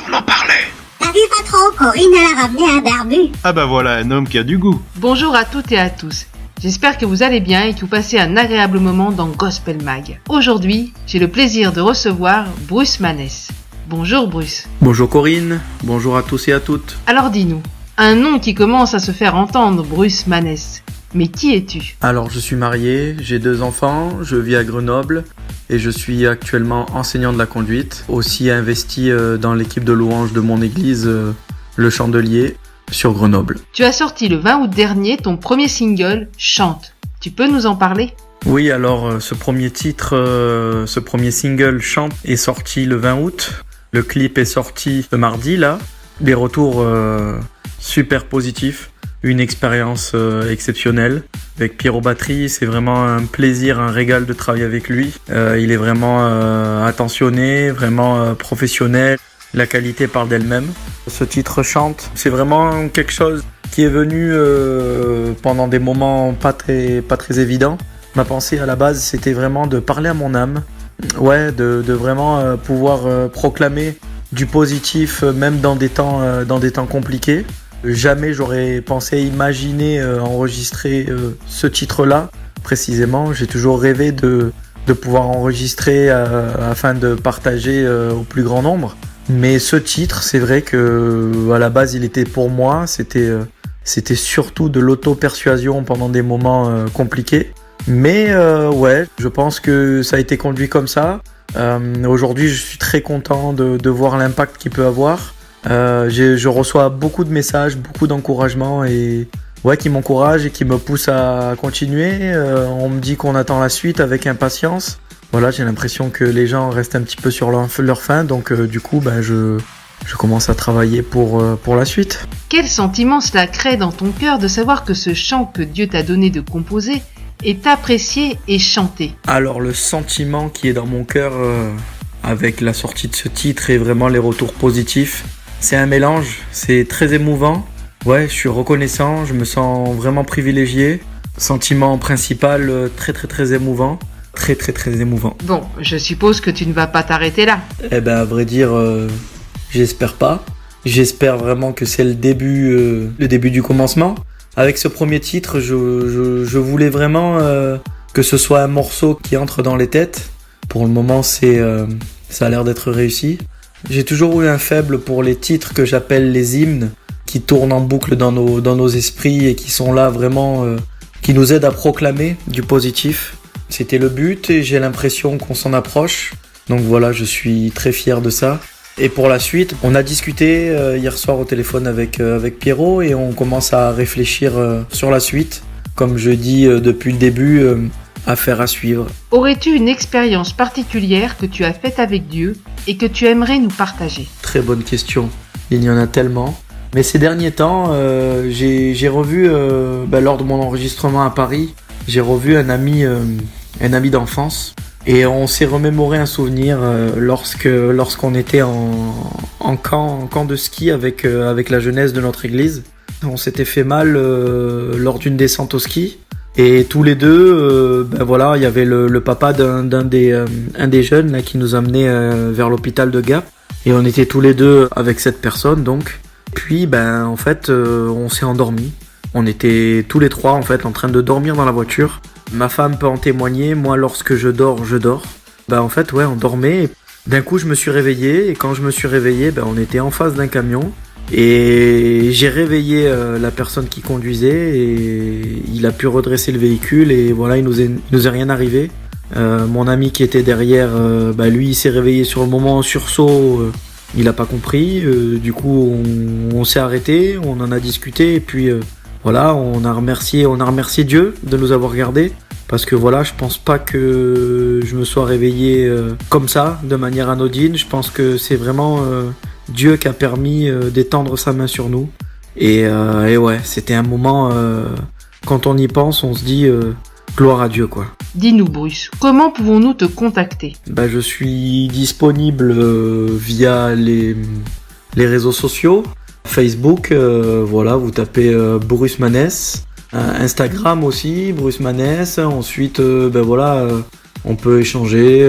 On en parlait. T'as vu pas trop, Corinne, elle a ramené un barbu. Ah bah voilà, un homme qui a du goût. Bonjour à toutes et à tous. J'espère que vous allez bien et que vous passez un agréable moment dans Gospel Mag. Aujourd'hui, j'ai le plaisir de recevoir Bruce Maness. Bonjour Bruce. Bonjour Corinne, bonjour à tous et à toutes. Alors dis-nous, un nom qui commence à se faire entendre, Bruce Maness. Mais qui es-tu ? Alors je suis marié, j'ai 2 enfants, je vis à Grenoble et je suis actuellement enseignant de la conduite, aussi investi dans l'équipe de louanges de mon église, Le Chandelier, sur Grenoble. Tu as sorti le 20 août dernier ton premier single, Chante. Tu peux nous en parler ? Oui, alors ce premier single Chante est sorti le 20 août. Le clip est sorti le mardi là. Des retours super positifs. Une expérience exceptionnelle. Avec Pierrot Batterie, c'est vraiment un plaisir, un régal de travailler avec lui. Il est vraiment attentionné, vraiment professionnel. La qualité parle d'elle-même. Ce titre Chante, c'est vraiment quelque chose qui est venu pendant des moments pas très évidents. Ma pensée à la base, c'était vraiment de parler à mon âme. Ouais, de vraiment pouvoir proclamer du positif, même dans des temps compliqués. Jamais j'aurais pensé imaginer enregistrer ce titre-là, précisément. J'ai toujours rêvé de pouvoir enregistrer afin de partager au plus grand nombre. Mais ce titre, c'est vrai que à la base, il était pour moi. C'était surtout de l'auto-persuasion pendant des moments compliqués. Mais ouais, je pense que ça a été conduit comme ça. Aujourd'hui, je suis très content de voir l'impact qu'il peut avoir. Je reçois beaucoup de messages, beaucoup d'encouragements et ouais, qui m'encouragent et qui me poussent à continuer. On me dit qu'on attend la suite avec impatience. Voilà, j'ai l'impression que les gens restent un petit peu sur leur faim, donc du coup, je commence à travailler pour la suite. Quel sentiment cela crée dans ton cœur de savoir que ce chant que Dieu t'a donné de composer est apprécié et chanté ? Alors le sentiment qui est dans mon cœur avec la sortie de ce titre et vraiment les retours positifs, c'est un mélange, c'est très émouvant. Ouais, je suis reconnaissant, je me sens vraiment privilégié. Sentiment principal très émouvant. Très émouvant. Bon, je suppose que tu ne vas pas t'arrêter là. Eh ben, à vrai dire, j'espère pas. J'espère vraiment que c'est le début du commencement. Avec ce premier titre, je voulais vraiment que ce soit un morceau qui entre dans les têtes. Pour le moment, ça a l'air d'être réussi. J'ai toujours eu un faible pour les titres que j'appelle les hymnes, qui tournent en boucle dans nos esprits et qui sont là vraiment, qui nous aident à proclamer du positif. C'était le but et j'ai l'impression qu'on s'en approche. Donc voilà, je suis très fier de ça. Et pour la suite, on a discuté hier soir au téléphone avec Pierrot et on commence à réfléchir sur la suite. Comme je dis depuis le début, affaire à suivre. Aurais-tu une expérience particulière que tu as faite avec Dieu et que tu aimerais nous partager ? Très bonne question. Il y en a tellement. Mais ces derniers temps, j'ai revu, lors de mon enregistrement à Paris, j'ai revu un ami d'enfance et on s'est remémoré un souvenir lorsqu'on était en camp de ski avec la jeunesse de notre église. On s'était fait mal lors d'une descente au ski et tous les deux, il y avait le papa d'un des jeunes là, qui nous amenait vers l'hôpital de Gap et on était tous les deux avec cette personne donc. Puis on s'est endormis. On était tous les trois en fait en train de dormir dans la voiture. Ma femme peut en témoigner, moi lorsque je dors. On dormait. D'un coup je me suis réveillé et quand je me suis réveillé, on était en face d'un camion et j'ai réveillé la personne qui conduisait et il a pu redresser le véhicule et voilà, il nous est rien arrivé. Mon ami qui était derrière, lui il s'est réveillé sur le moment en sursaut, il a pas compris. Du coup on s'est arrêté, on en a discuté et puis voilà, on a remercié Dieu de nous avoir gardés parce que voilà, je pense pas que je me sois réveillé comme ça, de manière anodine. Je pense que c'est vraiment Dieu qui a permis d'étendre sa main sur nous. Et ouais, c'était un moment, quand on y pense, on se dit gloire à Dieu quoi. Dis-nous Bruce, comment pouvons-nous te contacter ? Je suis disponible via les réseaux sociaux. Facebook, vous tapez Bruce Maness. Instagram aussi, Bruce Maness. Ensuite, on peut échanger.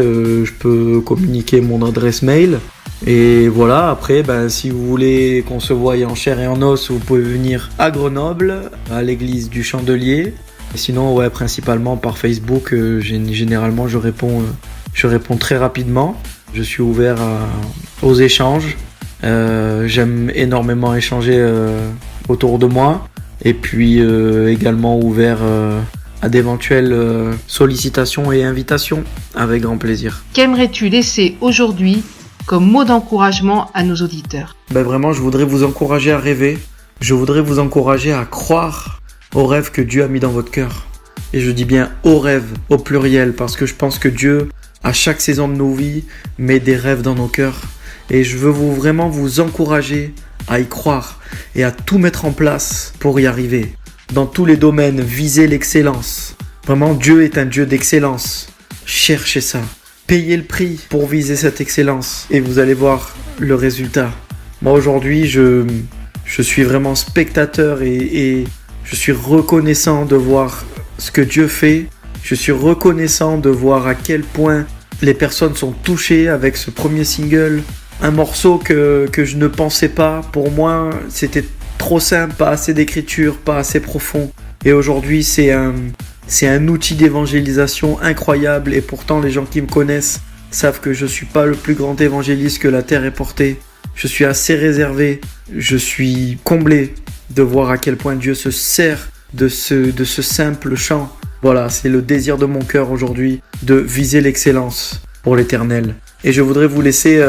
Je peux communiquer mon adresse mail. Et voilà, après, si vous voulez qu'on se voie en chair et en os, vous pouvez venir à Grenoble, à l'église du Chandelier. Et sinon, principalement par Facebook, généralement je réponds très rapidement. Je suis ouvert aux échanges. J'aime énormément échanger autour de moi. Et puis également ouvert à d'éventuelles sollicitations et invitations, avec grand plaisir. Qu'aimerais-tu laisser aujourd'hui comme mot d'encouragement à nos auditeurs? Vraiment, je voudrais vous encourager à rêver. Je voudrais vous encourager à croire aux rêves que Dieu a mis dans votre cœur. Et je dis bien aux rêves, au pluriel, parce que je pense que Dieu, à chaque saison de nos vies, met des rêves dans nos cœurs. Et je veux vraiment vous encourager à y croire et à tout mettre en place pour y arriver. Dans tous les domaines, visez l'excellence. Vraiment, Dieu est un Dieu d'excellence. Cherchez ça. Payez le prix pour viser cette excellence et vous allez voir le résultat. Moi, aujourd'hui, je suis vraiment spectateur et je suis reconnaissant de voir ce que Dieu fait. Je suis reconnaissant de voir à quel point les personnes sont touchées avec ce premier single. Un morceau que je ne pensais pas. Pour moi, c'était trop simple, pas assez d'écriture, pas assez profond. Et aujourd'hui, c'est un outil d'évangélisation incroyable. Et pourtant, les gens qui me connaissent savent que je ne suis pas le plus grand évangéliste que la terre ait porté. Je suis assez réservé. Je suis comblé de voir à quel point Dieu se sert de ce simple chant. Voilà, c'est le désir de mon cœur aujourd'hui, de viser l'excellence pour l'Éternel. Et je voudrais vous laisser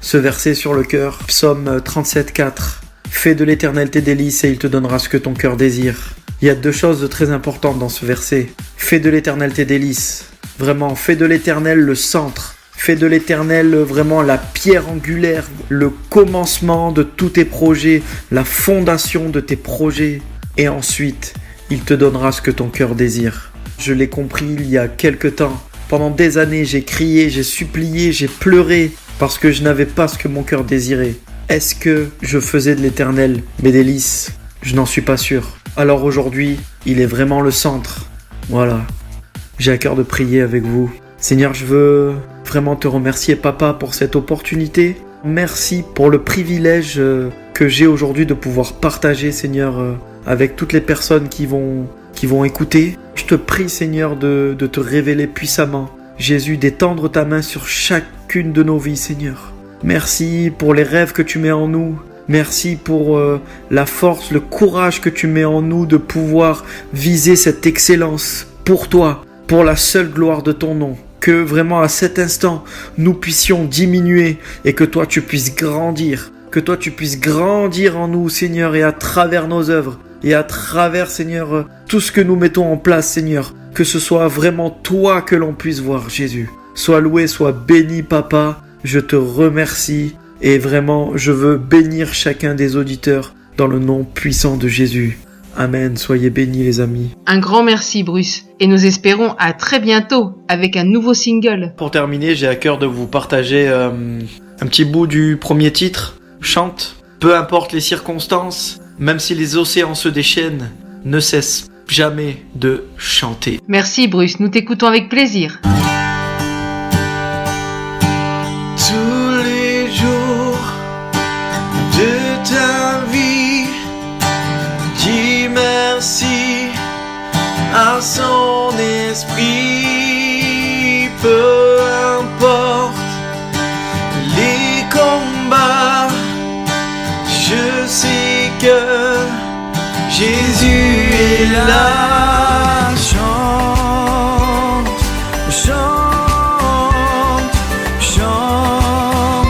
ce verset sur le cœur, Psaume 37,4. Fais de l'Éternel tes délices et il te donnera ce que ton cœur désire. Il y a deux choses très importantes dans ce verset. Fais de l'Éternel tes délices. Vraiment, fais de l'Éternel le centre. Fais de l'Éternel vraiment la pierre angulaire, le commencement de tous tes projets, la fondation de tes projets. Et ensuite, il te donnera ce que ton cœur désire. Je l'ai compris il y a quelque temps. Pendant des années, j'ai crié, j'ai supplié, j'ai pleuré parce que je n'avais pas ce que mon cœur désirait. Est-ce que je faisais de l'Éternel mes délices? Je n'en suis pas sûr. Alors aujourd'hui, il est vraiment le centre. Voilà. J'ai à cœur de prier avec vous. Seigneur, je veux vraiment te remercier, Papa, pour cette opportunité. Merci pour le privilège que j'ai aujourd'hui de pouvoir partager, Seigneur, avec toutes les personnes qui vont écouter. Je te prie, Seigneur, de te révéler puissamment. Jésus, d'étendre ta main sur chacune de nos vies, Seigneur. Merci pour les rêves que tu mets en nous. Merci pour la force, le courage que tu mets en nous de pouvoir viser cette excellence pour toi, pour la seule gloire de ton nom. Que vraiment à cet instant, nous puissions diminuer et que toi tu puisses grandir. Que toi tu puisses grandir en nous, Seigneur, et à travers nos œuvres. Et à travers, Seigneur, tout ce que nous mettons en place, Seigneur. Que ce soit vraiment toi que l'on puisse voir, Jésus. Sois loué, sois béni, Papa. Je te remercie. Et vraiment, je veux bénir chacun des auditeurs dans le nom puissant de Jésus. Amen. Soyez bénis, les amis. Un grand merci, Bruce. Et nous espérons à très bientôt avec un nouveau single. Pour terminer, j'ai à cœur de vous partager un petit bout du premier titre. Chante. Peu importe les circonstances, même si les océans se déchaînent, ne cesse jamais de chanter. Merci, Bruce. Nous t'écoutons avec plaisir. Tous les jours de ta vie, dis merci à son esprit. Peu importe les combats, je sais que Jésus est là. Chante, chante, chante,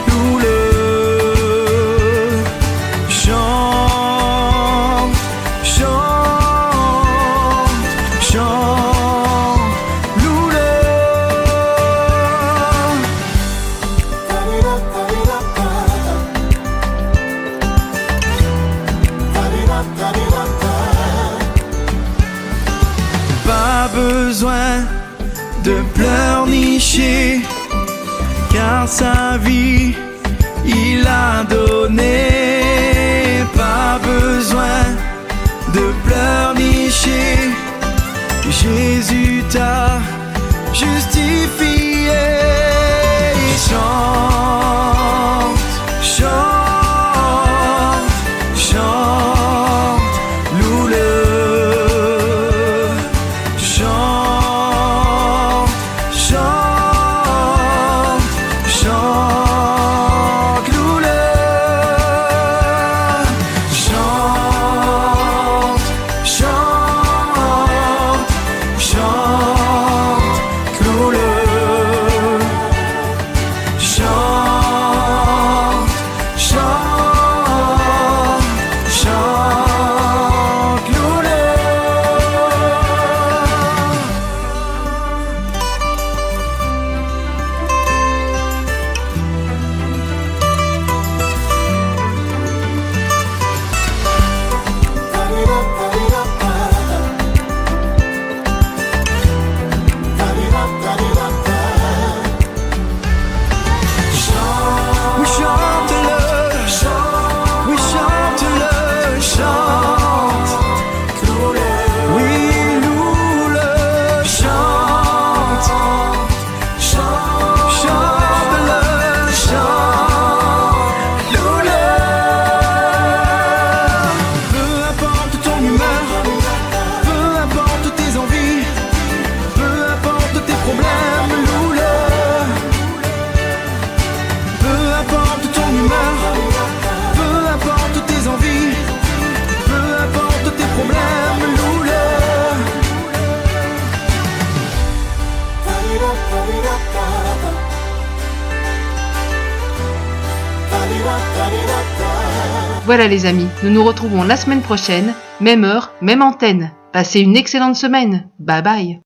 loue-le. Chante, chante, chante, loue-le. Pas besoin de pleurnicher, car sa vie il a donné. Pas besoin de pleurnicher, Jésus t'a justifié. Chante, Voilà les amis, nous nous retrouvons la semaine prochaine, même heure, même antenne. Passez une excellente semaine. Bye bye.